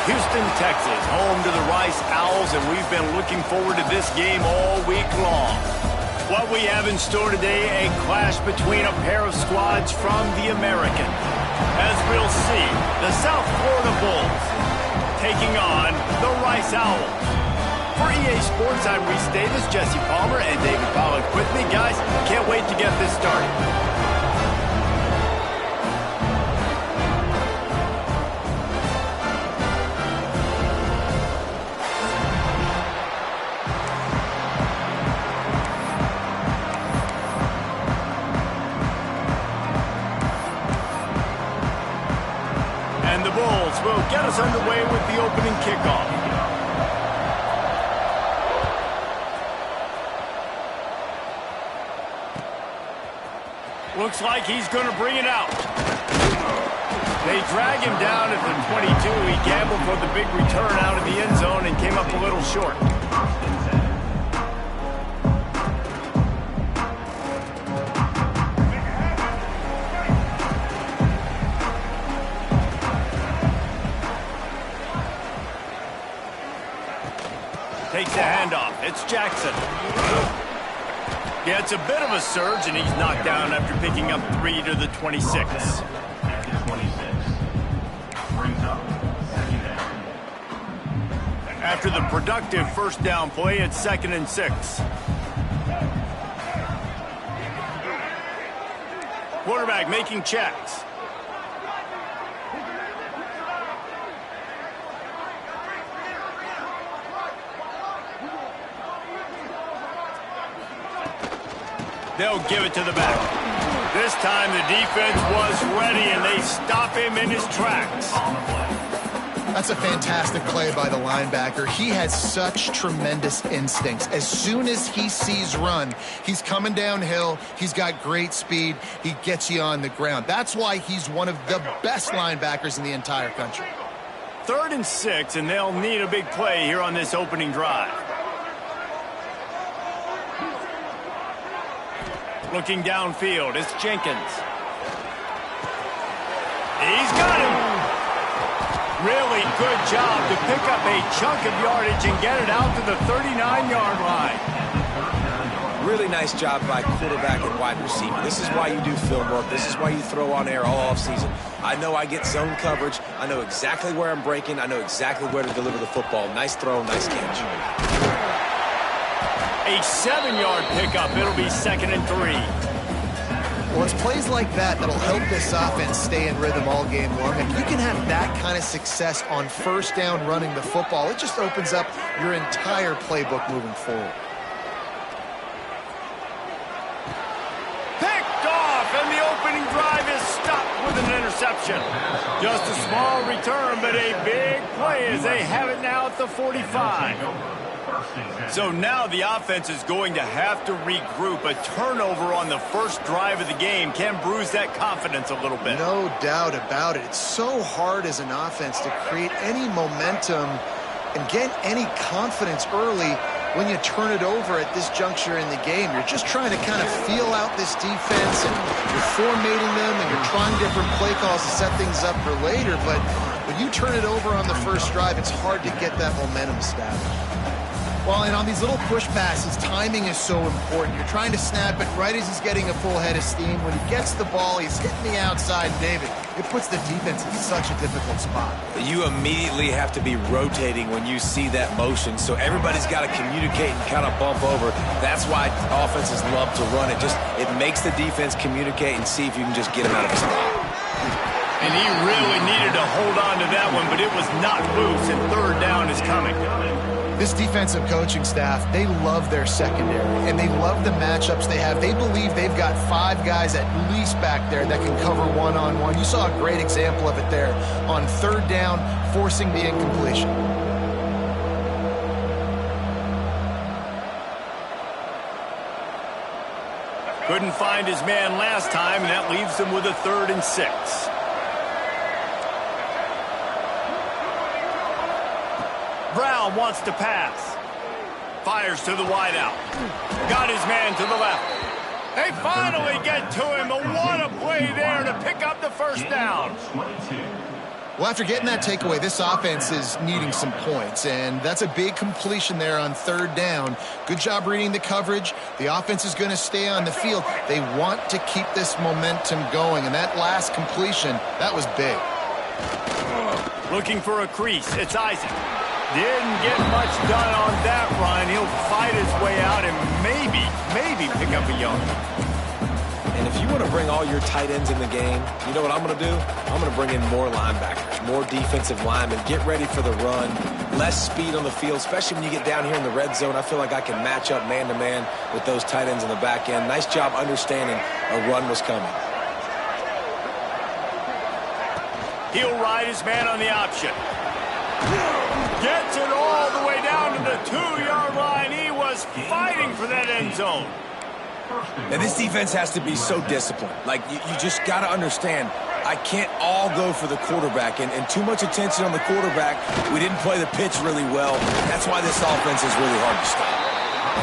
Houston, Texas, home to the Rice Owls, and we've been looking forward to this game all week long. What we have in store today, a clash between a pair of squads from the American. As we'll see, the South Florida Bulls taking on the Rice Owls. For EA Sports, I'm Reese Davis, Jesse Palmer, and David Pollock with me. Guys, can't wait to get this started. And the Bulls will get us underway with the opening kickoff. Looks like he's going to bring it out. They drag him down at the 22. He gambled for the big return out of the end zone and came up a little short. Takes the handoff. It's Jackson. Yeah, it's a bit of a surge, and he's knocked down after picking up 3 to the 26. After the productive first down play, it's 2nd and 6. Quarterback making checks. They'll give it to the back. This time the defense was ready, and they stop him in his tracks. That's a fantastic play by the linebacker. He has such tremendous instincts. As soon as he sees run, he's coming downhill. He's got great speed. He gets you on the ground. That's why he's one of the best linebackers in the entire country. 3rd and 6, and they'll need a big play here on this opening drive. Looking downfield, it's Jenkins. He's got him. Really good job to pick up a chunk of yardage and get it out to the 39-yard line. Really nice job by quarterback and wide receiver. This is why you do film work. This is why you throw on air all offseason. I know I get zone coverage. I know exactly where I'm breaking. I know exactly where to deliver the football. Nice throw, nice catch. A 7-yard pickup. It'll be 2nd and 3. Well, it's plays like that that'll help this offense stay in rhythm all game long. If you can have that kind of success on first down running the football, it just opens up your entire playbook moving forward. Picked off, and the opening drive is stopped with an interception. Just a small return, but a big play as they have it now at the 45. So now the offense is going to have to regroup. A turnover on the first drive of the game can bruise that confidence a little bit. No doubt about it. It's so hard as an offense to create any momentum and get any confidence early when you turn it over at this juncture in the game. You're just trying to kind of feel out this defense, and you're formatting them, and you're trying different play calls to set things up for later. But when you turn it over on the first drive, it's hard to get that momentum established. Well, and on these little push passes, timing is so important. You're trying to snap it right as he's getting a full head of steam. When he gets the ball, he's hitting the outside, David. It puts the defense in such a difficult spot. You immediately have to be rotating when you see that motion, so everybody's got to communicate and kind of bump over. That's why offenses love to run it. It makes the defense communicate and see if you can just get him out of his spot. And he really needed to hold on to that one, but it was not loose, and 3rd down is coming. This defensive coaching staff, they love their secondary, and they love the matchups they have. They believe they've got 5 guys at least back there that can cover one-on-one. You saw a great example of it there on 3rd down, forcing the incompletion. Couldn't find his man last time, and that leaves him with a 3rd and 6. Brown wants to pass. Fires to the wideout. Got his man to the left. They finally get to him, but what a play there to pick up the first down. Well, after getting that takeaway, this offense is needing some points, and that's a big completion there on 3rd down. Good job reading the coverage. The offense is going to stay on the field. They want to keep this momentum going, and that last completion, that was big. Looking for a crease. It's Isaac. Didn't get much done on that run. He'll fight his way out and maybe pick up a yard. And if you want to bring all your tight ends in the game, you know what I'm going to do? I'm going to bring in more linebackers, more defensive linemen, get ready for the run, less speed on the field, especially when you get down here in the red zone. I feel like I can match up man-to-man with those tight ends in the back end. Nice job understanding a run was coming. He'll ride his man on the option. Gets it all the way down to the 2-yard line. He was fighting for that end zone. And this defense has to be so disciplined. Like, you just got to understand, I can't all go for the quarterback. And too much attention on the quarterback. We didn't play the pitch really well. That's why this offense is really hard to stop.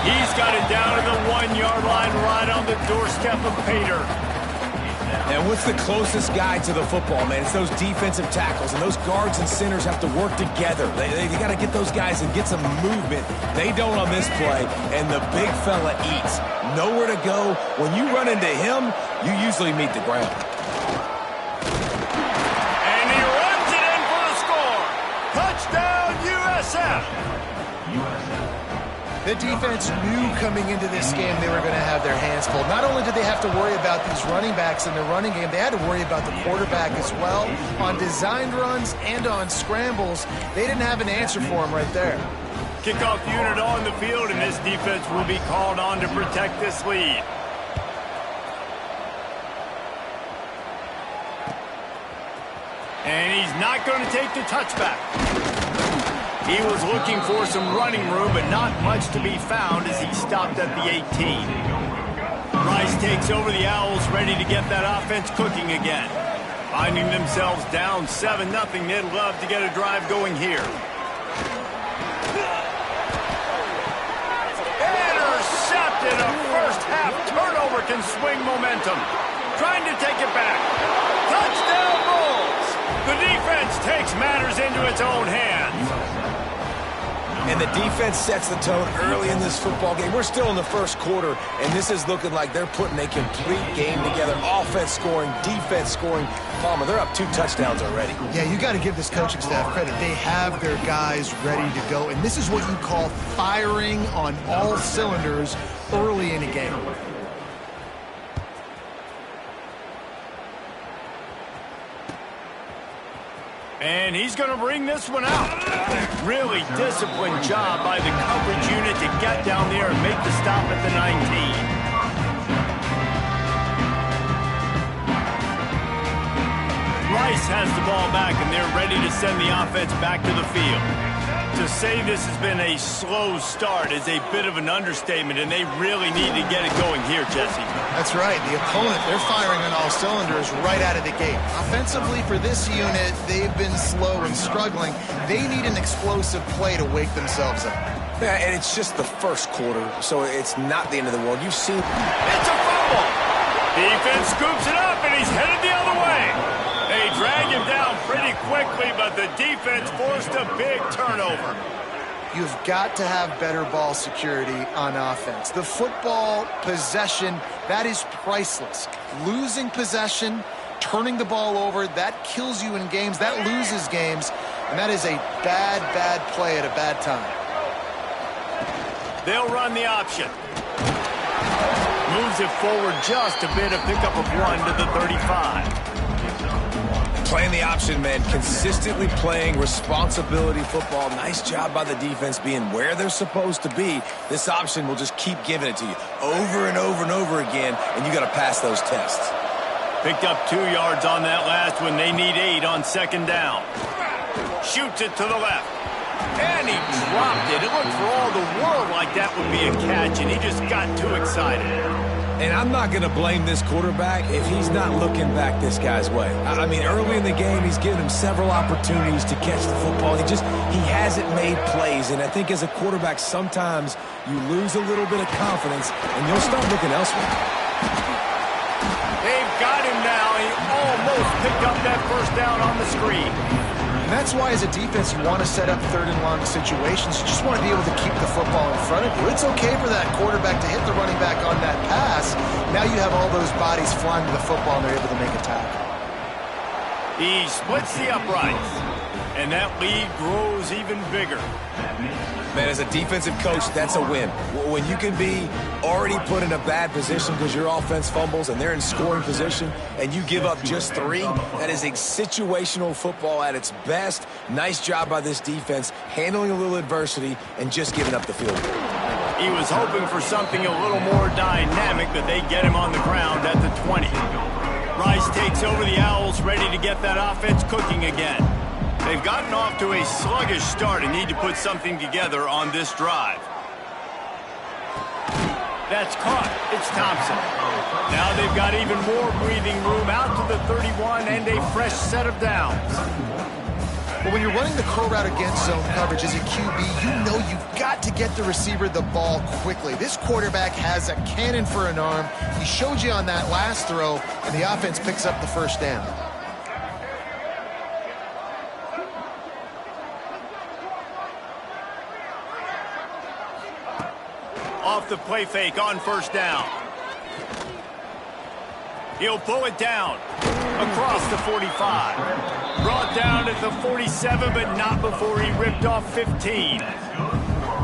He's got it down to the 1-yard line right on the doorstep of Pater. And what's the closest guy to the football, man? It's those defensive tackles, and those guards and centers have to work together. They got to get those guys and get some movement. They don't on this play, and the big fella eats. Nowhere to go. When you run into him, you usually meet the ground. And he runs it in for the score. Touchdown, USF. The defense knew coming into this game they were going to have their hands full. Not only did they have to worry about these running backs in the running game, they had to worry about the quarterback as well. On designed runs and on scrambles, they didn't have an answer for him right there. Kickoff unit on the field, and this defense will be called on to protect this lead. And he's not going to take the touchback. He was looking for some running room, but not much to be found as he stopped at the 18. Rice takes over the Owls, ready to get that offense cooking again. Finding themselves down 7-0, they'd love to get a drive going here. Intercepted! A first-half turnover can swing momentum. Trying to take it back. Touchdown Bulls! The defense takes matters into its own hands. And the defense sets the tone early in this football game. We're still in the first quarter, and this is looking like they're putting a complete game together. Offense scoring, defense scoring. Palmer, they're up 2 touchdowns already. Yeah, you got to give this coaching staff credit. They have their guys ready to go, and this is what you call firing on all cylinders early in a game. And he's going to bring this one out. Really disciplined job by the coverage unit to get down there and make the stop at the 19. Rice has the ball back, and they're ready to send the offense back to the field. To say this has been a slow start is a bit of an understatement, and they really need to get it going here, Jesse. That's right. The opponent, they're firing on all cylinders right out of the gate. Offensively, for this unit, they've been slow and struggling. They need an explosive play to wake themselves up. Yeah, and it's just the first quarter, so it's not the end of the world. You've seen... It's a fumble! Defense scoops it up, and he's headed the other way. They drag him down pretty quickly, but the defense forced a big turnover. You've got to have better ball security on offense. The football possession, that is priceless. Losing possession, turning the ball over, that kills you in games, that loses games, and that is a bad, bad play at a bad time. They'll run the option. Moves it forward just a bit, a pickup of 1 to the 35. Playing the option, man. Consistently playing responsibility football. Nice job by the defense being where they're supposed to be. This option will just keep giving it to you over and over and over again, and you got to pass those tests. Picked up 2 yards on that last one. They need 8 on 2nd down. Shoots it to the left. And he dropped it. It looked for all the world like that would be a catch, and he just got too excited. And I'm not going to blame this quarterback if he's not looking back this guy's way. I mean, early in the game, he's given him several opportunities to catch the football. He hasn't made plays. And I think as a quarterback, sometimes you lose a little bit of confidence, and you'll start looking elsewhere. They've got him now. He almost Owls picked up that first down on the screen. And that's why, as a defense, you want to set up third and long situations. You just want to be able to keep the football in front of you. It's okay for that quarterback to hit the running back on that pass. Now you have all those bodies flying to the football, and they're able to make a tackle. He splits the uprights, and that lead grows even bigger. Man, as a defensive coach, that's a win. When you can be already put in a bad position because your offense fumbles and they're in scoring position and you give up just 3, that is a situational football at its best. Nice job by this defense, handling a little adversity and just giving up the field goal. He was hoping for something a little more dynamic, but they get him on the ground at the 20. Rice takes over the Owls, ready to get that offense cooking again. They've gotten off to a sluggish start and need to put something together on this drive. That's caught. It's Thompson. Now they've got even more breathing room out to the 31 and a fresh set of downs. But when you're running the curl route against zone coverage as a QB, you know you've got to get the receiver the ball quickly. This quarterback has a cannon for an arm. He showed you on that last throw, and the offense picks up the first down. Off the play fake on first down. He'll pull it down across the 45. Brought down at the 47, but not before he ripped off 15.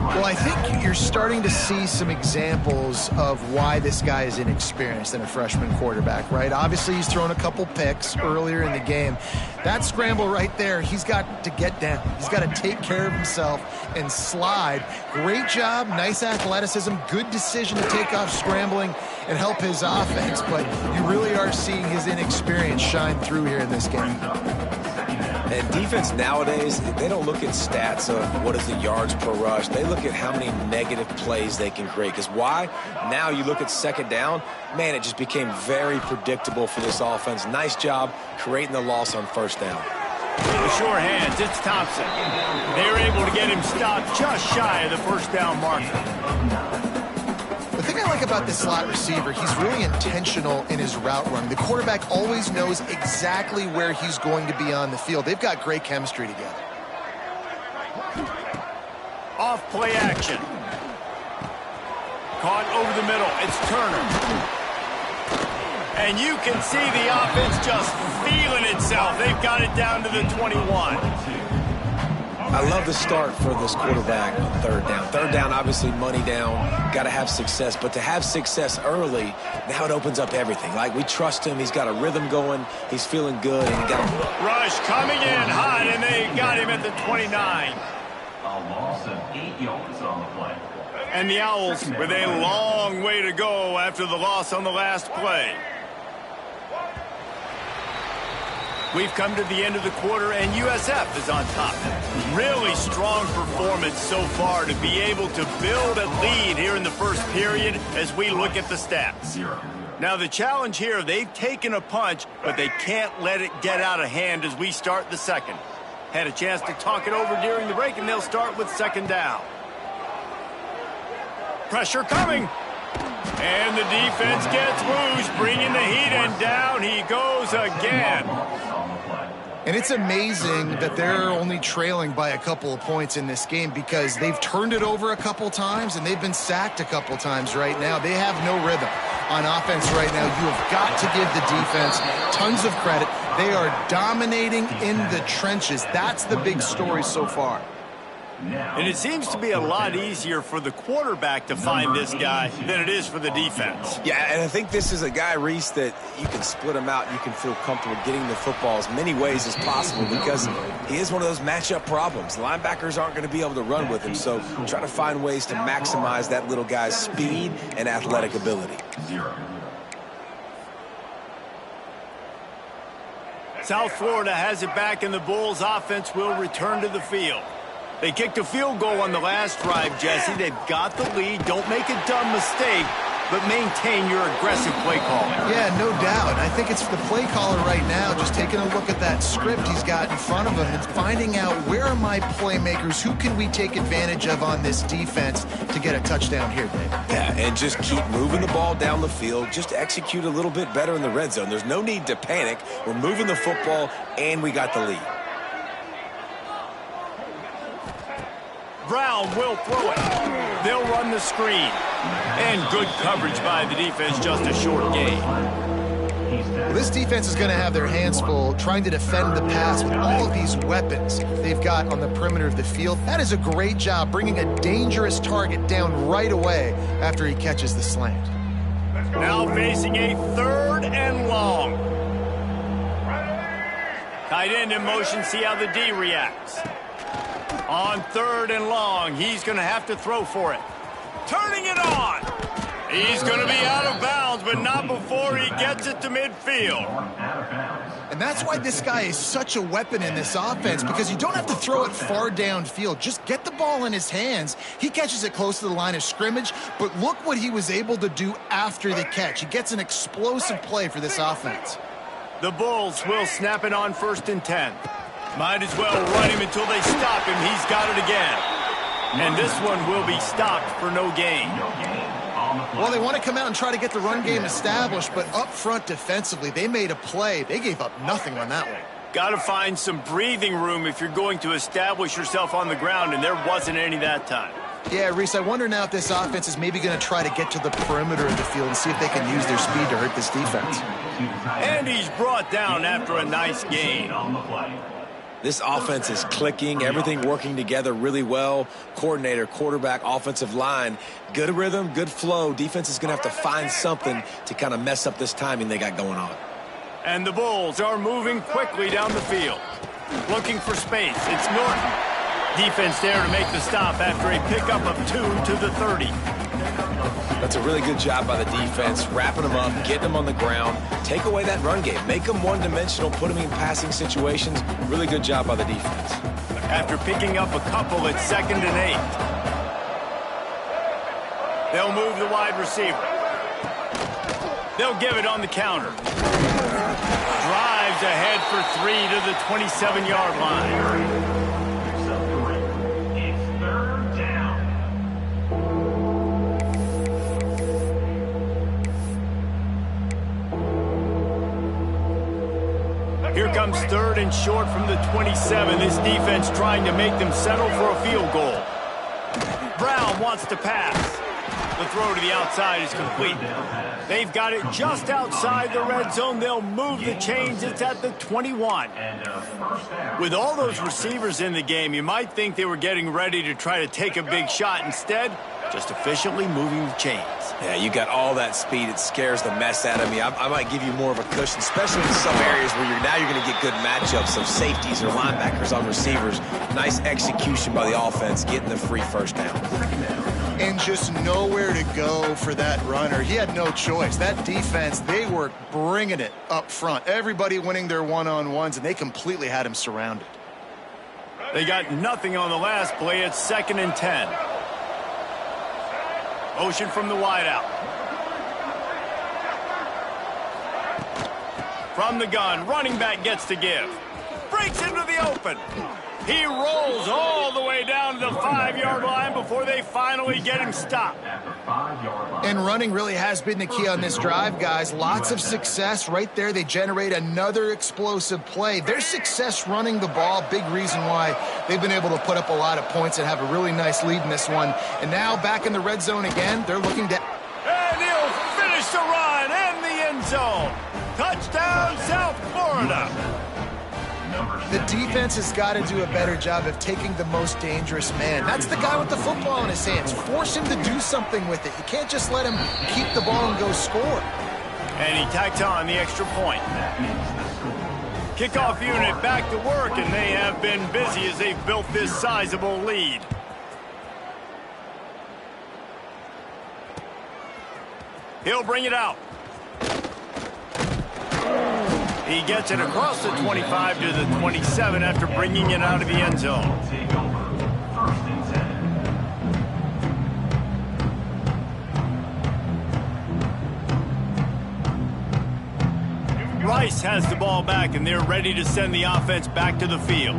Well, I think you're starting to see some examples of why this guy is inexperienced in a freshman quarterback, right? Obviously, he's thrown a couple picks earlier in the game. That scramble right there, he's got to get down. He's got to take care of himself and slide. Great job, nice athleticism, good decision to take off scrambling and help his offense, but you really are seeing his inexperience shine through here in this game. And defense nowadays, they don't look at stats of what is the yards per rush. They look at how many negative plays they can create. Because why? Now you look at second down, man, it just became very predictable for this offense. Nice job creating the loss on first down. The sure hands, it's Thompson. They're able to get him stopped just shy of the first down marker. The thing I like about this slot receiver, he's really intentional in his route run. The quarterback always knows exactly where he's going to be on the field. They've got great chemistry together. Off play action. Caught over the middle. It's Turner. And you can see the offense just feeling itself. They've got it down to the 21. I love the start for this quarterback on third down. Third down, obviously money down, got to have success. But to have success early, now it opens up everything. Like, we trust him. He's got a rhythm going. He's feeling good. And he got Rush coming in hot, and they got him at the 29. A loss of 8 yards on the play. And the Owls with a long way to go after the loss on the last play. We've come to the end of the quarter, and USF is on top. Really strong performance so far to be able to build a lead here in the first period as we look at the stats. Now, the challenge here, they've taken a punch, but they can't let it get out of hand as we start the second. Had a chance to talk it over during the break, and they'll start with second down. Pressure coming. And the defense gets loose, bringing the heat, and down he goes again. And it's amazing that they're only trailing by a couple of points in this game because they've turned it over a couple times and they've been sacked a couple times right now. They have no rhythm on offense right now. You have got to give the defense tons of credit. They are dominating in the trenches. That's the big story so far. And it seems to be a lot easier for the quarterback to find this guy than it is for the defense. Yeah, and I think this is a guy, Reese, that you can split him out. You can feel comfortable getting the football as many ways as possible because he is one of those matchup problems. Linebackers aren't going to be able to run with him, so try to find ways to maximize that little guy's speed and athletic ability. South Florida has it back, and the Bulls offense will return to the field. They kicked a field goal on the last drive, Jesse. They've got the lead. Don't make a dumb mistake. but maintain your aggressive play calling. Yeah, no doubt. I think it's the play caller right now just taking a look at that script he's got in front of him and finding out where are my playmakers, who can we take advantage of on this defense to get a touchdown here, Dave. Yeah, and just keep moving the ball down the field. Just execute a little bit better in the red zone. There's no need to panic. We're moving the football, and we got the lead. Brown will throw it. They'll run the screen. And good coverage by the defense, just a short gain. This defense is going to have their hands full trying to defend the pass with all of these weapons they've got on the perimeter of the field. That is a great job bringing a dangerous target down right away after he catches the slant. Now facing a 3rd and long. Tight end in motion, see how the D reacts. On 3rd and long, he's going to have to throw for it. Turning it on. He's going to be out of bounds, but not before he gets it to midfield. And that's why this guy is such a weapon in this offense, because you don't have to throw it far downfield. Just get the ball in his hands. He catches it close to the line of scrimmage, but look what he was able to do after the catch. He gets an explosive play for this offense. The Bulls will snap it on 1st and 10. Might as well run him until they stop him. He's got it again. And this one will be stopped for no gain. Well, they want to come out and try to get the run game established, but up front defensively, they made a play. They gave up nothing on that one. Got to find some breathing room if you're going to establish yourself on the ground, and there wasn't any that time. Yeah, Reese, I wonder now if this offense is maybe going to try to get to the perimeter of the field and see if they can use their speed to hurt this defense. And he's brought down after a nice gain. This offense is clicking, everything working together really well. Coordinator, quarterback, offensive line, good rhythm, good flow. Defense is going to have to find something to kind of mess up this timing they got going on. And the Bulls are moving quickly down the field. Looking for space. It's Norton. Defense there to make the stop after a pickup of 2 to the 30. That's a really good job by the defense, wrapping them up, getting them on the ground. Take away that run game. Make them one-dimensional, put them in passing situations. Really good job by the defense. After picking up a couple at 2nd and 8. They'll move the wide receiver. They'll give it on the counter. Drives ahead for 3 to the 27-yard line. Here comes 3rd and short from the 27. This defense trying to make them settle for a field goal. Brown wants to pass. The throw to the outside is complete. They've got it just outside the red zone. They'll move the chains. It's at the 21. With all those receivers in the game, you might think they were getting ready to try to take a big shot. Instead, just efficiently moving the chains. Yeah, you got all that speed. It scares the mess out of me. I might give you more of a cushion, especially in some areas where you're going to get good matchups of safeties or linebackers on receivers. Nice execution by the offense, getting the free 1st down. And just nowhere to go for that runner. He had no choice. That defense, they were bringing it up front. Everybody winning their one-on-ones, and they completely had him surrounded. They got nothing on the last play. It's 2nd and 10. Motion from the wideout. From the gun, running back gets to give. Breaks into the open. He rolls all the way down to the 5-yard line before they finally get him stopped. And running really has been the key on this drive, guys. Lots of success right there. They generate another explosive play. Their success running the ball, big reason why they've been able to put up a lot of points and have a really nice lead in this one. And now back in the red zone again, they're looking to... And he'll finish the run in the end zone. Touchdown, South Florida. The defense has got to do a better job of taking the most dangerous man. That's the guy with the football in his hands. Force him to do something with it. You can't just let him keep the ball and go score. And he tacked on the extra point. Kickoff unit back to work, and they have been busy as they've built this sizable lead. He'll bring it out. He gets it across the 25 to the 27 after bringing it out of the end zone. Rice has the ball back, and they're ready to send the offense back to the field.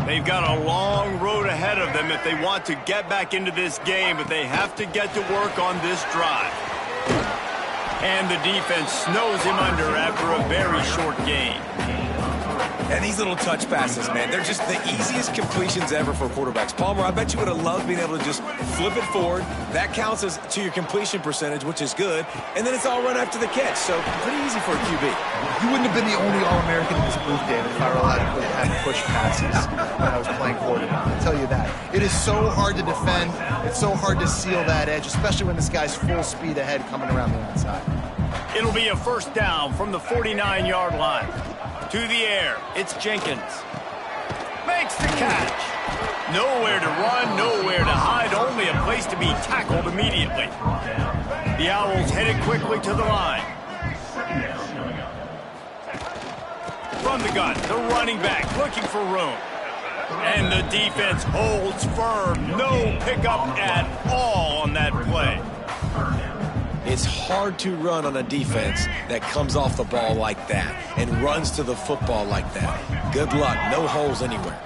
They've got a long road ahead of them if they want to get back into this game, but they have to get to work on this drive. And the defense snows him under after a very short gain. And these little touch passes, man, they're just the easiest completions ever for quarterbacks. Palmer, I bet you would have loved being able to just flip it forward. That counts as to your completion percentage, which is good. And then it's all run after the catch, so pretty easy for a QB. You wouldn't have been the only All-American in this booth, David, if I were allowed to have push passes when I was playing quarterback. I'll tell you that. It is so hard to defend. It's so hard to seal that edge, especially when this guy's full speed ahead coming around the outside. It'll be a first down from the 49-yard line. To the air, it's Jenkins. Makes the catch. Nowhere to run, nowhere to hide, only a place to be tackled immediately. The Owls headed quickly to the line. From the gun, the running back looking for room. And the defense holds firm. No pickup at all on that play. It's hard to run on a defense that comes off the ball like that and runs to the football like that. Good luck. No holes anywhere.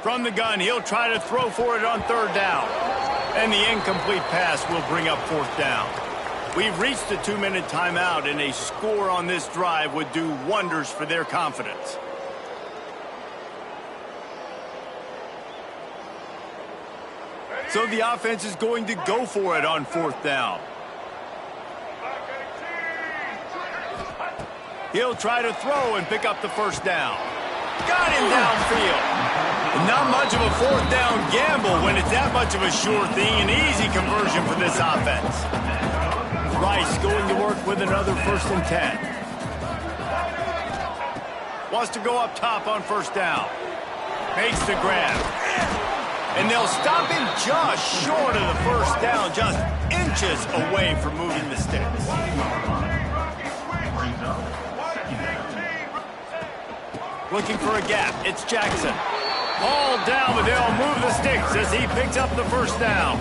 From the gun, he'll try to throw for it on third down. And the incomplete pass will bring up fourth down. We've reached the 2-minute timeout, and a score on this drive would do wonders for their confidence. So the offense is going to go for it on fourth down. He'll try to throw and pick up the first down. Got him downfield. Not much of a fourth down gamble when it's that much of a sure thing. An easy conversion for this offense. Rice going to work with another 1st and 10. Wants to go up top on first down. Makes the grab. And they'll stop him just short of the first down, just inches away from moving the sticks. Looking for a gap. It's Jackson. All down, but they'll move the sticks as he picks up the first down.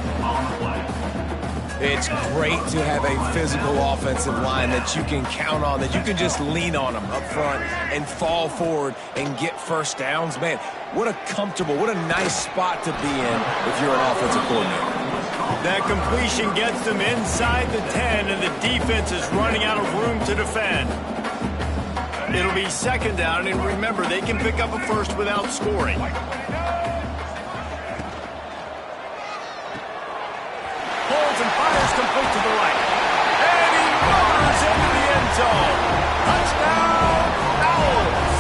It's great to have a physical offensive line that you can count on, that you can just lean on them up front and fall forward and get first downs. Man, what a comfortable, what a nice spot to be in if you're an offensive coordinator. That completion gets them inside the 10, and the defense is running out of room to defend. It'll be second down, and remember, they can pick up a first without scoring. Holds and fires complete to the right. And he motors into the end zone. Touchdown, Owls!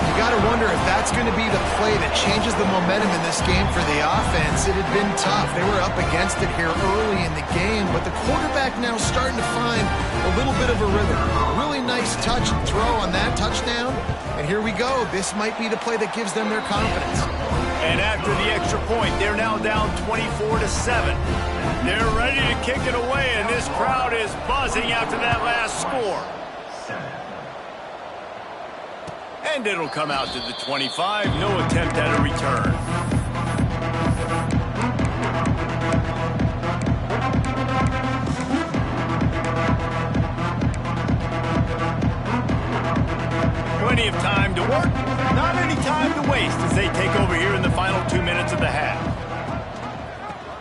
You got to wonder if that's going to be the play that changes the momentum in this game for the offense. It had been tough. They were up against it here early in the game, but the quarterback now starting to find a little bit of a rhythm. Really nice touch and throw on that touchdown. And here we go. This might be the play that gives them their confidence. And after the extra point, they're now down 24-7. They're ready to kick it away, and this crowd is buzzing after that last score. And it'll come out to the 25. No attempt at a return. Plenty of time to work, not any time to waste as they take over here in the final 2 minutes of the half.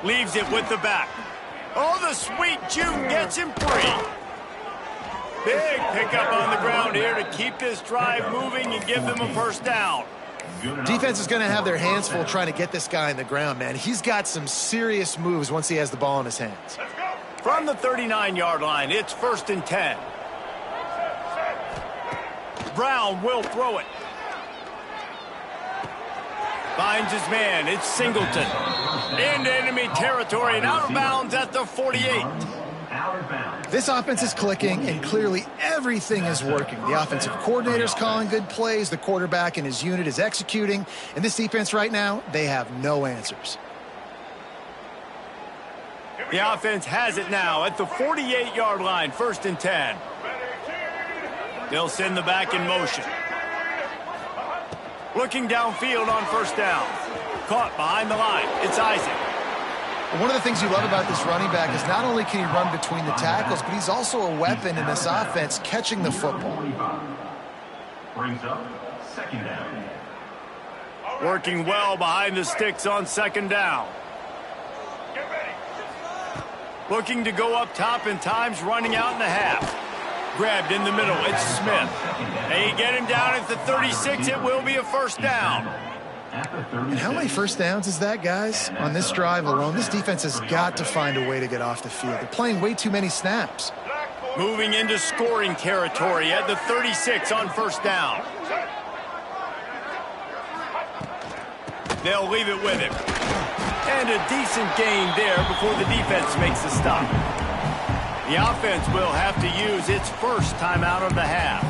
Leaves it with the back. Oh, the sweet juke gets him free. Big pickup on the ground here to keep this drive moving and give them a first down. Defense is going to have their hands full trying to get this guy on the ground, man. He's got some serious moves once he has the ball in his hands. From the 39-yard line, it's 1st and 10. Brown will throw it. Finds his man. It's Singleton. Into enemy territory and out of bounds at the 48. This offense is clicking, and clearly everything is working. The offensive coordinator's calling good plays. The quarterback and his unit is executing. And this defense right now, they have no answers. The offense has it now at the 48-yard line, 1st and 10. They'll send the back in motion. Looking downfield on first down. Caught behind the line. It's Isaac. One of the things you love about this running back is not only can he run between the tackles, but he's also a weapon in this offense catching the football. Brings up second down. Working well behind the sticks on second down. Looking to go up top in times, running out in the half. Grabbed in the middle, it's Smith. They get him down at the 36, it will be a first down. And how many first downs is that, guys? On this drive alone, this defense has got to find a way to get off the field. They're playing way too many snaps. Moving into scoring territory at the 36 on first down. They'll leave it with him. And a decent gain there before the defense makes the stop. The offense will have to use its first timeout of the half.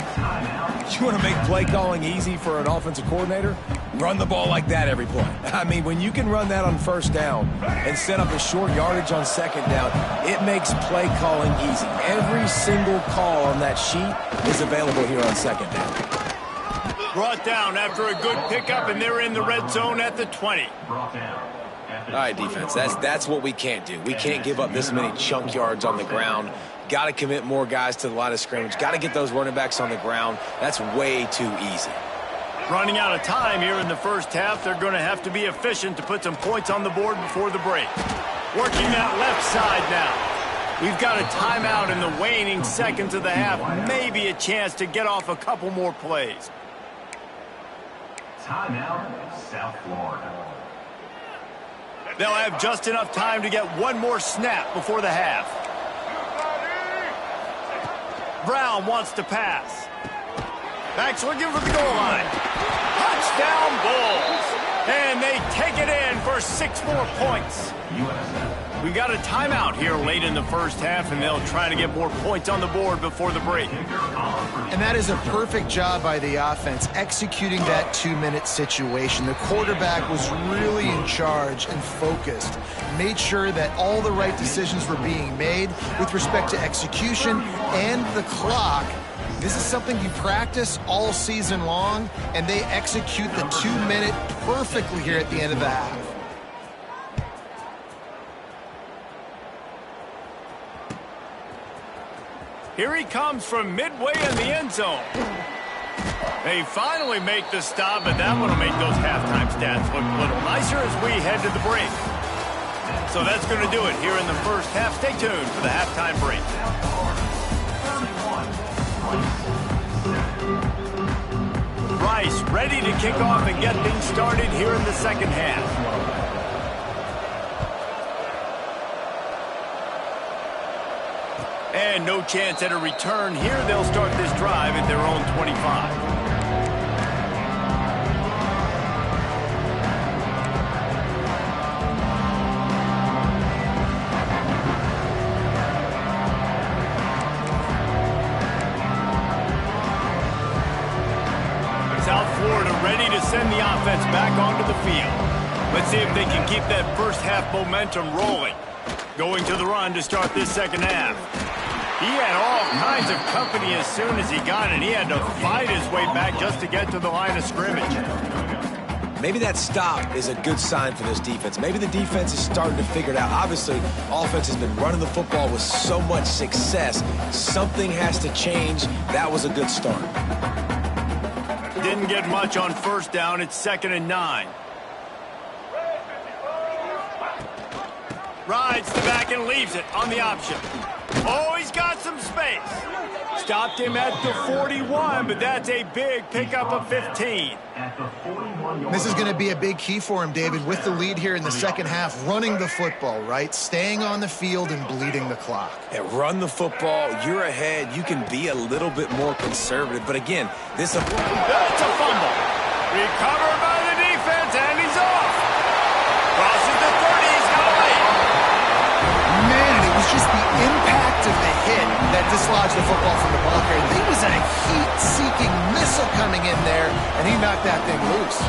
You want to make play calling easy for an offensive coordinator? Run the ball like that every play. I mean, when you can run that on first down and set up a short yardage on second down, it makes play calling easy. Every single call on that sheet is available here on second down. Brought down after a good pickup, and they're in the red zone at the 20. All right, defense, that's what we can't do. We can't give up this many chunk yards on the ground. Got to commit more guys to the line of scrimmage. Got to get those running backs on the ground. That's way too easy. Running out of time here in the first half. They're going to have to be efficient to put some points on the board before the break. Working that left side now. We've got a timeout in the waning seconds of the half. Maybe a chance to get off a couple more plays. Timeout, South Florida. They'll have just enough time to get one more snap before the half. Brown wants to pass. Backs looking for the goal line. Touchdown Bulls. And they take it in for 6 more points. We've got a timeout here late in the first half, and they'll try to get more points on the board before the break. And that is a perfect job by the offense, executing that 2-minute situation. The quarterback was really in charge and focused. Made sure that all the right decisions were being made with respect to execution and the clock. This is something you practice all season long, and they execute the 2-minute perfectly here at the end of the half. Here he comes from midway in the end zone. They finally make the stop, but that one will make those halftime stats look a little nicer as we head to the break. So that's going to do it here in the first half. Stay tuned for the halftime break. Rice ready to kick off and get things started here in the second half. And no chance at a return here. They'll start this drive at their own 25. South Florida ready to send the offense back onto the field. Let's see if they can keep that first half momentum rolling. Going to the run to start this second half. He had all kinds of company as soon as he got it. He had to fight his way back just to get to the line of scrimmage. Maybe that stop is a good sign for this defense. Maybe the defense is starting to figure it out. Obviously, offense has been running the football with so much success. Something has to change. That was a good start. Didn't get much on first down. It's 2nd and 9. Rides the back and leaves it on the option. Oh, he's got some space. Stopped him at the 41, but that's a big pickup of 15. This is going to be a big key for him, David, with the lead here in the second half, running the football, right? Staying on the field and bleeding the clock. Yeah, run the football. You're ahead. You can be a little bit more conservative. But again, this is that's a fumble. Recovered by the defense, and he's off. Crosses the 30. He's got a lead. Man, it was just the impact of the hit that dislodged the football from the ball carrier. He was a heat-seeking missile coming in there, and he knocked that thing loose.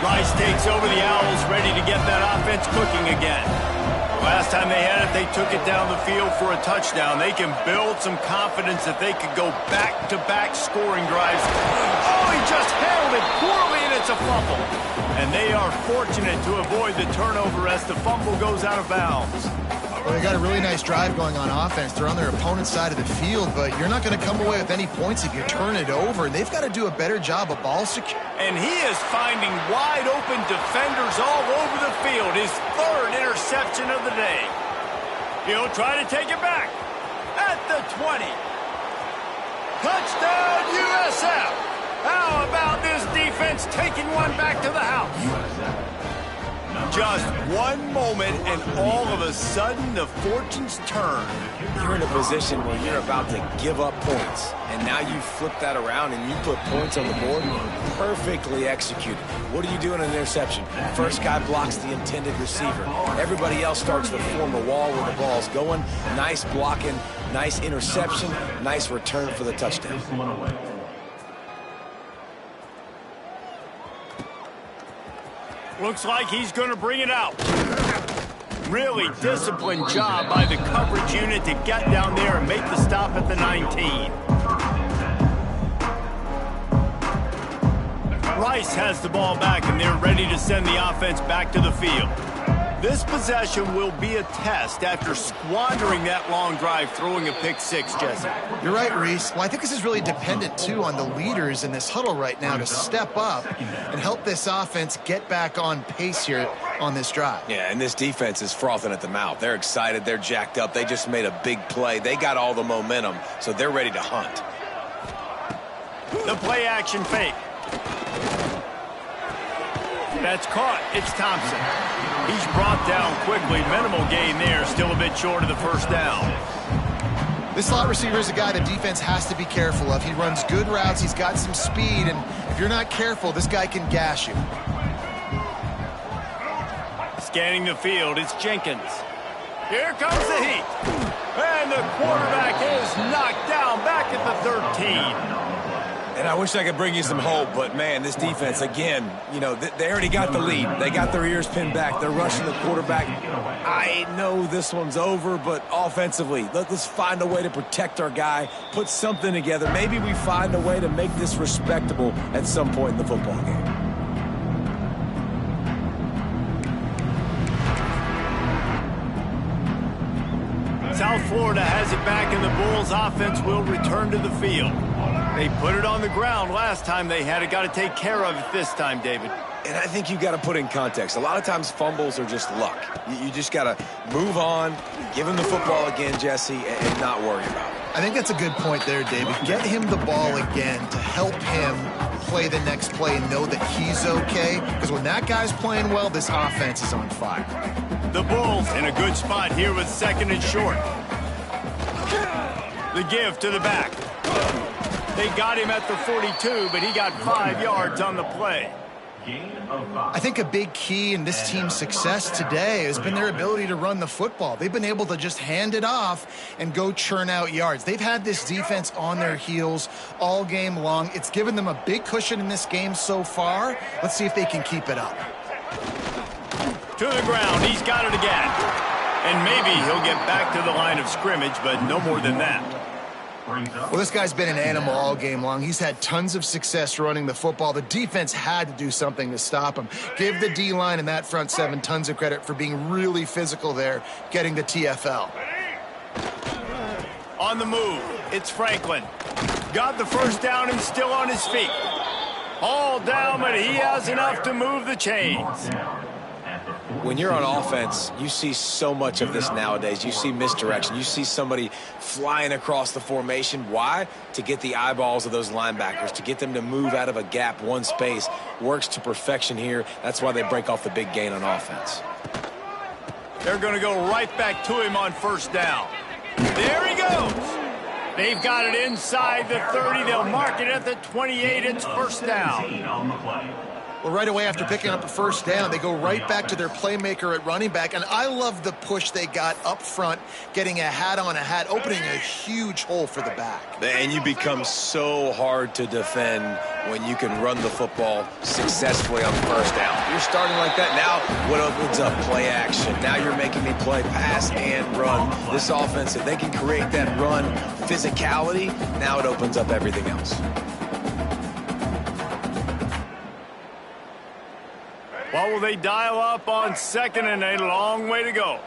Rice takes over the Owls, ready to get that offense cooking again. Last time they had it, they took it down the field for a touchdown. They can build some confidence that they could go back-to-back scoring drives. Oh, he just handled it poorly, and it's It's a fumble. And they are fortunate to avoid the turnover as the fumble goes out of bounds. Well, they got a really nice drive going on offense. They're on their opponent's side of the field, but you're not going to come away with any points if you turn it over. And they've got to do a better job of ball security. And he is finding wide open defenders all over the field. His third interception of the day. He'll try to take it back at the 20. Touchdown, USF! How about this defense taking one back to the house? Just one moment, and all of a sudden, the fortunes turn. You're in a position where you're about to give up points, and now you flip that around and you put points on the board. Perfectly executed. What do you do in an interception? First guy blocks the intended receiver. Everybody else starts to form a wall where the ball's going. Nice blocking, nice interception, nice return for the touchdown. Looks like he's going to bring it out. Really disciplined job by the coverage unit to get down there and make the stop at the 19. Rice has the ball back, and they're ready to send the offense back to the field. This possession will be a test after squandering that long drive, throwing a pick six, Jesse. You're right, Reese. Well, I think this is really dependent, too, on the leaders in this huddle right now to step up and help this offense get back on pace here on this drive. Yeah, and this defense is frothing at the mouth. They're excited. They're jacked up. They just made a big play. They got all the momentum, so they're ready to hunt. The play action fake. That's caught. It's Thompson. He's brought down quickly. Minimal gain there. Still a bit short of the first down. This slot receiver is a guy the defense has to be careful of. He runs good routes. He's got some speed. And if you're not careful, this guy can gash you. Scanning the field, it's Jenkins. Here comes the heat. And the quarterback is knocked down back at the 13. And I wish I could bring you some hope, but, man, this defense, again, you know, they already got the lead. They got their ears pinned back. They're rushing the quarterback. I know this one's over, but offensively, let's find a way to protect our guy, put something together. Maybe we find a way to make this respectable at some point in the football game. South Florida has it back, and the Bulls offense will return to the field. They put it on the ground last time they had it. Got to take care of it this time, David. And I think you got to put in context. A lot of times fumbles are just luck. You just got to move on, give him the football again, Jesse, and not worry about it. I think that's a good point there, David. Get him the ball again to help him play the next play and know that he's okay. Because when that guy's playing well, this offense is on fire. The Bulls in a good spot here with second and short. The give to the back. They got him at the 42, but he got 5 yards on the play. I think a big key in this team's success today has been their ability to run the football. They've been able to just hand it off and go churn out yards. They've had this defense on their heels all game long. It's given them a big cushion in this game so far. Let's see if they can keep it up. To the ground. He's got it again. And maybe he'll get back to the line of scrimmage, but no more than that. Well, this guy's been an animal all game long. He's had tons of success running the football. The defense had to do something to stop him. Give the D-line and that front seven tons of credit for being really physical there, getting the TFL. On the move, it's Franklin. Got the first down and still on his feet. All down, but he has enough to move the chains. When you're on offense, you see so much of this nowadays. You see misdirection. You see somebody flying across the formation. Why? To get the eyeballs of those linebackers, to get them to move out of a gap, one space. Works to perfection here. That's why they break off the big gain on offense. They're going to go right back to him on first down. There he goes. They've got it inside the 30. They'll mark it at the 28. It's first down. Well, right away after picking up a first down, they go right back to their playmaker at running back. And I love the push they got up front, getting a hat on a hat, opening a huge hole for the back. And you become so hard to defend when you can run the football successfully on first down. You're starting like that. Now what opens up? Play action. Now you're making me play pass and run. This offense, if they can create that run physicality, now it opens up everything else. What will they dial up on second and a long way to go?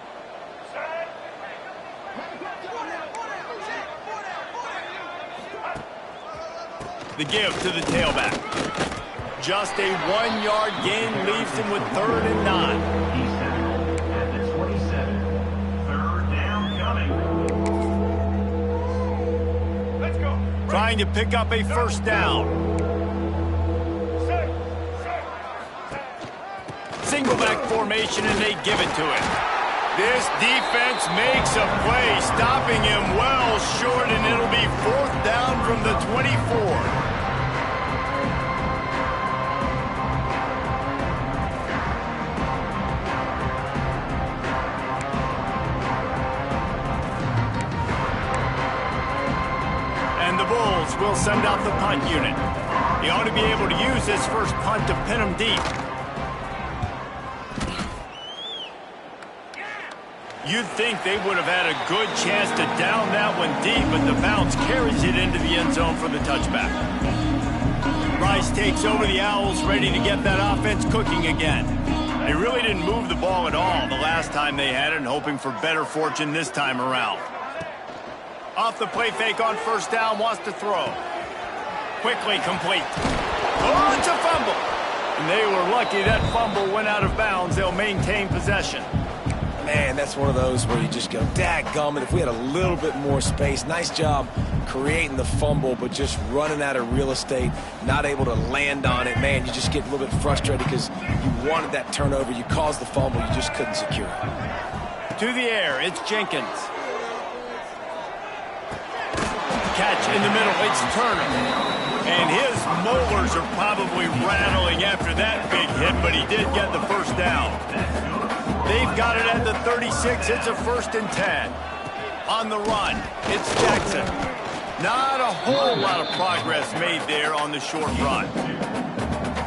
The give to the tailback. Just a 1-yard gain leaves him with 3rd and 9. He's tackled at the 27. 3rd down coming. Let's go. Trying to pick up a 1st down. Single back formation, and they give it to him. This defense makes a play, stopping him well short, and it'll be 4th down from the 24. And the Bulls will send out the punt unit. He ought to be able to use this first punt to pin him deep. You'd think they would have had a good chance to down that one deep, but the bounce carries it into the end zone for the touchback. Rice takes over the Owls, ready to get that offense cooking again. They really didn't move the ball at all the last time they had it, and hoping for better fortune this time around. Off the play fake on 1st down, wants to throw. Quickly complete. Oh, it's a fumble. And they were lucky that fumble went out of bounds. They'll maintain possession. Man, that's one of those where you just go, dadgummit, if we had a little bit more space. Nice job creating the fumble, but just running out of real estate, not able to land on it. Man, you just get a little bit frustrated because you wanted that turnover. You caused the fumble. You just couldn't secure it. To the air, it's Jenkins. Catch in the middle, it's Turner. And his molars are probably rattling after that big hit, but he did get the 1st down. They've got it at the 36. It's a 1st and 10. On the run, it's Jackson. Not a whole lot of progress made there on the short run.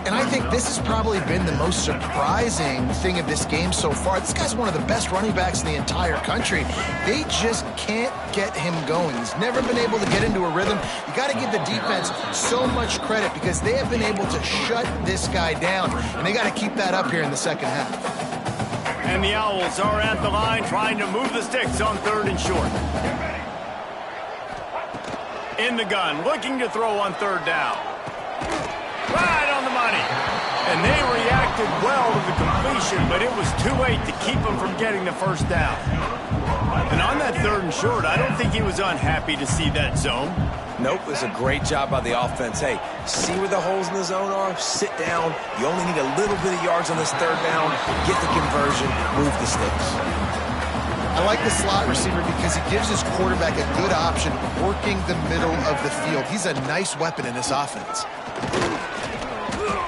And I think this has probably been the most surprising thing of this game so far. This guy's one of the best running backs in the entire country. They just can't get him going. He's never been able to get into a rhythm. You got to give the defense so much credit because they have been able to shut this guy down, and they got to keep that up here in the second half. And the Owls are at the line trying to move the sticks on 3rd and short. In the gun, looking to throw on 3rd down. Right on the money. And they reacted well to the completion, but it was too late to keep them from getting the 1st down. And on that 3rd and short, I don't think he was unhappy to see that zone. Nope, it was a great job by the offense. Hey, see where the holes in the zone are? Sit down. You only need a little bit of yards on this 3rd down. Get the conversion. Move the sticks. I like the slot receiver because he gives his quarterback a good option working the middle of the field. He's a nice weapon in this offense.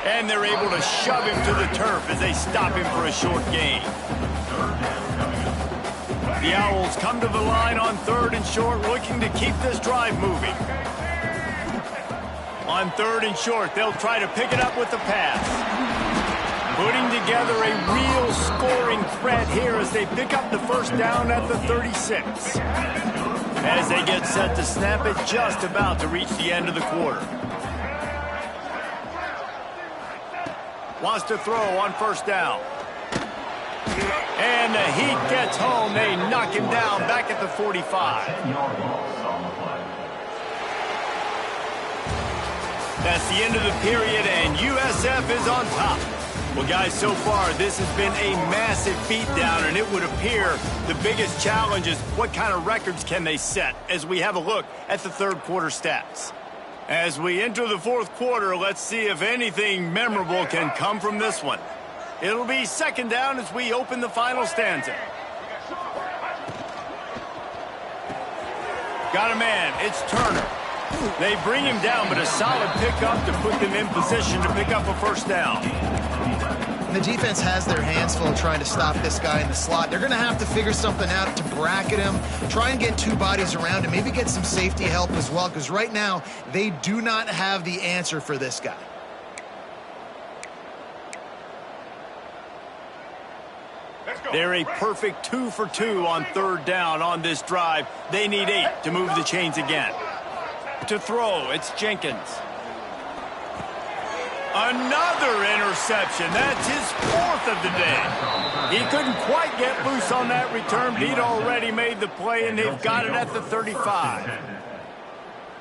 And they're able to shove him to the turf as they stop him for a short gain. The Owls come to the line on 3rd and short, looking to keep this drive moving. On 3rd and short, they'll try to pick it up with the pass. Putting together a real scoring threat here as they pick up the 1st down at the 36. As they get set to snap it, just about to reach the end of the quarter. Wants to throw on 1st down. And the heat gets home. They knock him down back at the 45. 10-yard loss on the play. That's the end of the period, and USF is on top. Well, guys, so far, this has been a massive beatdown, and it would appear the biggest challenge is what kind of records can they set as we have a look at the 3rd quarter stats. As we enter the 4th quarter, let's see if anything memorable can come from this one. It'll be 2nd down as we open the final stanza. Got a man, it's Turner. They bring him down, but a solid pickup to put them in position to pick up a 1st down. And the defense has their hands full trying to stop this guy in the slot. They're going to have to figure something out to bracket him, try and get 2 bodies around him, maybe get some safety help as well, because right now they do not have the answer for this guy. They're a perfect 2 for 2 on 3rd down on this drive. They need 8 to move the chains again. To throw, it's Jenkins. Another interception. That's his 4th of the day. He couldn't quite get loose on that return, but he'd already made the play, and they've got it at the 35.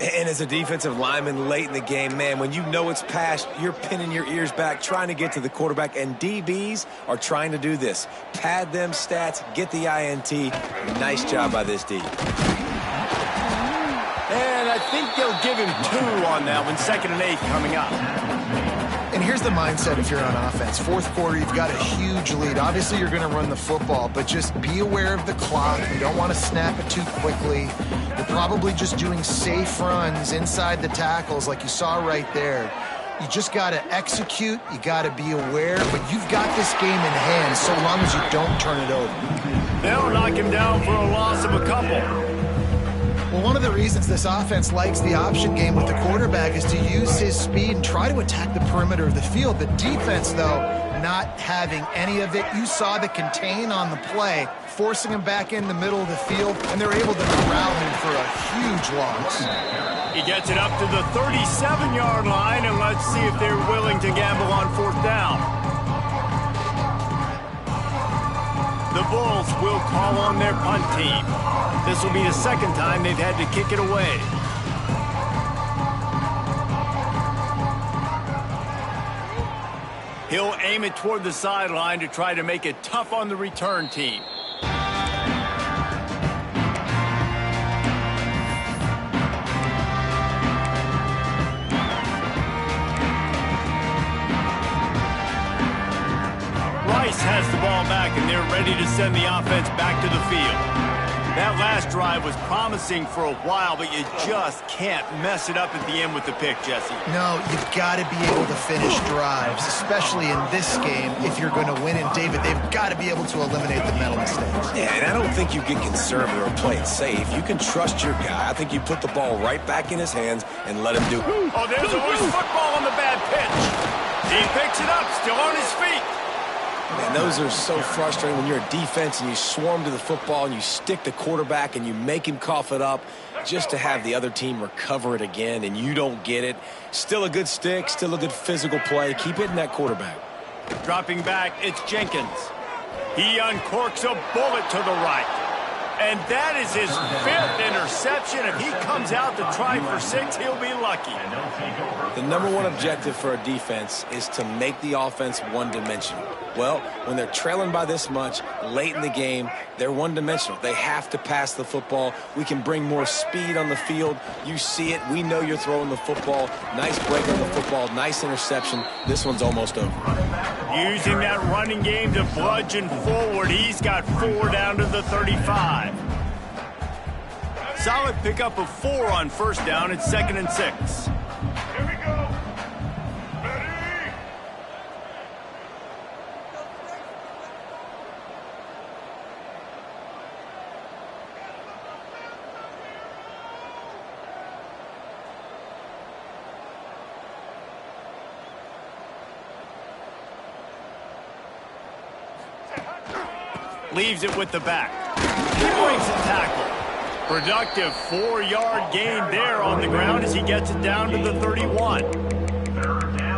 And as a defensive lineman late in the game, man, when you know it's past, you're pinning your ears back, trying to get to the quarterback, and DBs are trying to do this. Pad them stats, get the INT. Nice job by this D. And I think they'll give him 2 on that one, 2nd and 8 coming up. And here's the mindset if you're on offense. 4th quarter, you've got a huge lead. Obviously, you're going to run the football, but just be aware of the clock. You don't want to snap it too quickly. You're probably just doing safe runs inside the tackles like you saw right there. You just got to execute. You got to be aware, but you've got this game in hand so long as you don't turn it over. They'll knock him down for a loss of a couple. Well, one of the reasons this offense likes the option game with the quarterback is to use his speed and try to attack the perimeter of the field. The defense, though, not having any of it. You saw the contain on the play, forcing him back in the middle of the field, and they're able to corral him for a huge loss. He gets it up to the 37-yard line, and let's see if they're willing to gamble on 4th down. The Bulls will call on their punt team. This will be the 2nd time they've had to kick it away. He'll aim it toward the sideline to try to make it tough on the return team. Rice has the ball back, and they're ready to send the offense back to the field. That last drive was promising for a while, but you just can't mess it up at the end with the pick, Jesse. No, you've got to be able to finish drives, especially in this game. If you're going to win, and David, they've got to be able to eliminate the mental mistakes. Yeah, and I don't think you get conservative or play it safe. You can trust your guy. I think you put the ball right back in his hands and let him do it. Oh, there's a loose football on the bad pitch. He picks it up, still on his feet. Man, those are so frustrating when you're a defense and you swarm to the football and you stick the quarterback and you make him cough it up just to have the other team recover it again and you don't get it. Still a good stick, still a good physical play. Keep hitting that quarterback. Dropping back, it's Jenkins. He uncorks a bullet to the right. And that is his 5th interception. If he comes out to try for 6, he'll be lucky. The #1 objective for a defense is to make the offense one-dimensional. Well, when they're trailing by this much late in the game, they're one-dimensional. They have to pass the football. We can bring more speed on the field. You see it. We know you're throwing the football. Nice break on the football. Nice interception. This one's almost over. Using that running game to bludgeon forward. He's got 4 down to the 35. Solid pickup of 4 on 1st down. It's 2nd and 6. Here we go. Ready? Leaves it with the back. He breaks a tackle. Productive 4-yard gain there on the ground as he gets it down to the 31.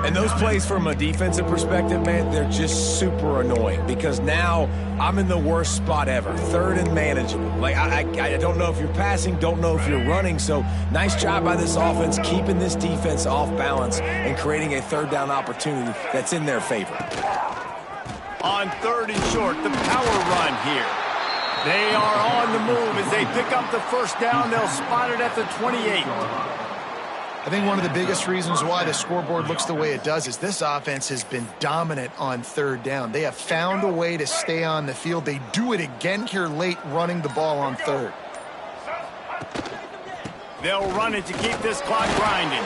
And those plays from a defensive perspective, man, they're just super annoying because now I'm in the worst spot ever. 3rd and manageable. Like, I don't know if you're passing, don't know if you're running. So nice job by this offense keeping this defense off balance and creating a 3rd down opportunity that's in their favor. On 3rd and short, the power run here. They are on the move as they pick up the 1st down. They'll spot it at the 28. I think one of the biggest reasons why the scoreboard looks the way it does is this offense has been dominant on 3rd down. They have found a way to stay on the field. They do it again here late, running the ball on 3rd. They'll run it to keep this clock grinding.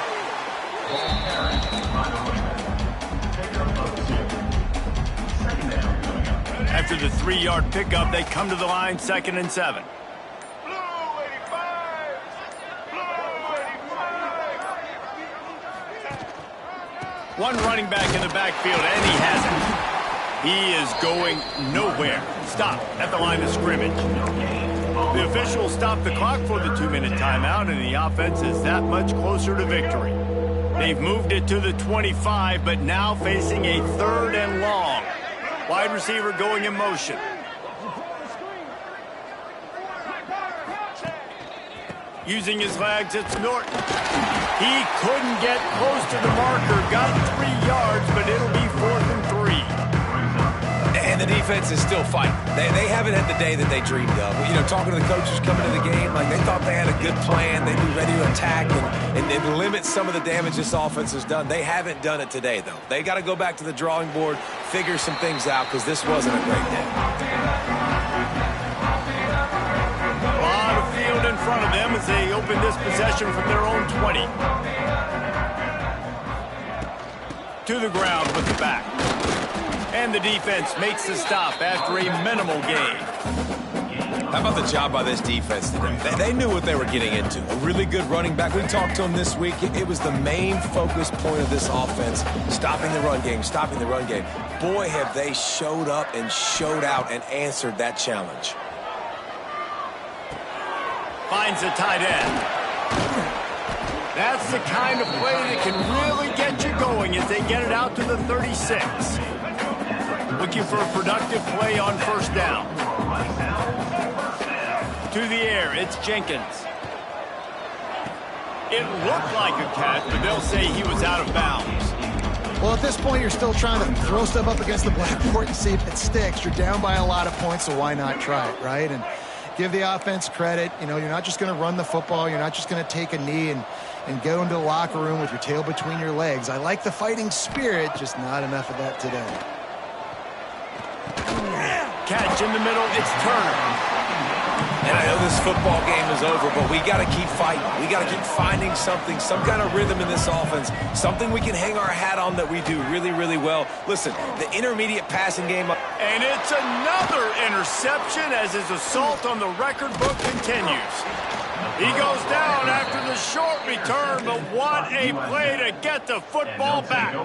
After the 3-yard pickup, they come to the line, 2nd and 7. One running back in the backfield, and he has it. He is going nowhere. Stop at the line of scrimmage. The officials stop the clock for the 2-minute timeout, and the offense is that much closer to victory. They've moved it to the 25, but now facing a 3rd and long. Wide receiver going in motion. Using his legs, it's Norton. He couldn't get close to the marker. Got 3 yards, but it'll be 4th and 3. And the defense is still fighting. They haven't had the day that they dreamed of. You know, talking to the coaches coming to the game, like they thought they had a good plan. They'd be ready to attack and limit some of the damage this offense has done. They haven't done it today, though. They got to go back to the drawing board, figure some things out, because this wasn't a great day. A lot of field in front of them as they open this possession from their own 20. To the ground with the back. And the defense makes the stop after a minimal gain. How about the job by this defense today? They knew what they were getting into. A really good running back. We talked to him this week. It was the main focus point of this offense, stopping the run game, stopping the run game. Boy, have they showed up and showed out and answered that challenge. Finds a tight end. That's the kind of play that can really get you going as they get it out to the 36. Looking for a productive play on 1st down. To the air, it's Jenkins. It looked like a catch, but they'll say he was out of bounds. Well, at this point, you're still trying to throw stuff up against the blackboard and see if it sticks. You're down by a lot of points, so why not try it, right? And give the offense credit. You know, you're not just going to run the football. You're not just going to take a knee and go into the locker room with your tail between your legs. I like the fighting spirit, just not enough of that today. Catch in the middle, it's Turner. And I know this football game is over, but we got to keep fighting. We got to keep finding something, some kind of rhythm in this offense, something we can hang our hat on that we do really, really well. Listen, the intermediate passing game. And it's another interception as his assault on the record book continues. He goes down after the short return, but what a play to get the football back.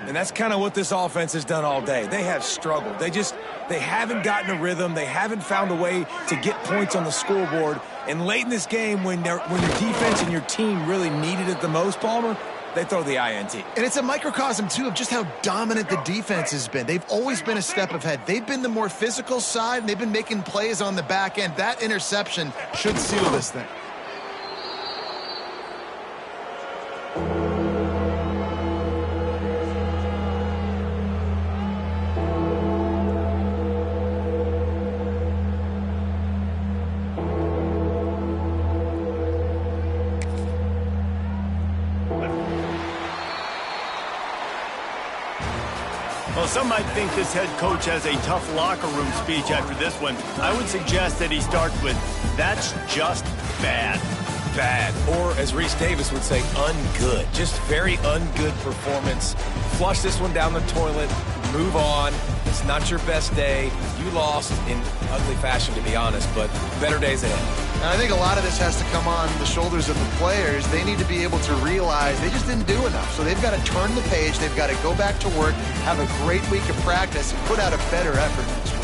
And that's kind of what this offense has done all day. They have struggled. They haven't gotten a rhythm. They haven't found a way to get points on the scoreboard. And late in this game, when your defense and your team really needed it the most, Palmer, they throw the INT. And it's a microcosm, too, of just how dominant the defense has been. They've always been a step ahead. They've been the more physical side, and they've been making plays on the back end. That interception should seal this thing. Well, some might think this head coach has a tough locker room speech after this one. I would suggest that he starts with, "That's just bad." Bad. Or, as Reese Davis would say, ungood. Just very ungood performance. Flush this one down the toilet. Move on. It's not your best day. You lost in ugly fashion, to be honest, but better days ahead. And I think a lot of this has to come on the shoulders of the players. They need to be able to realize they just didn't do enough. So they've got to turn the page. They've got to go back to work, have a great week of practice, and put out a better effort next week.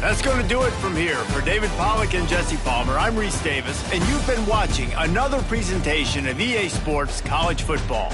That's going to do it from here. For David Pollack and Jesse Palmer, I'm Reese Davis, and you've been watching another presentation of EA Sports College Football.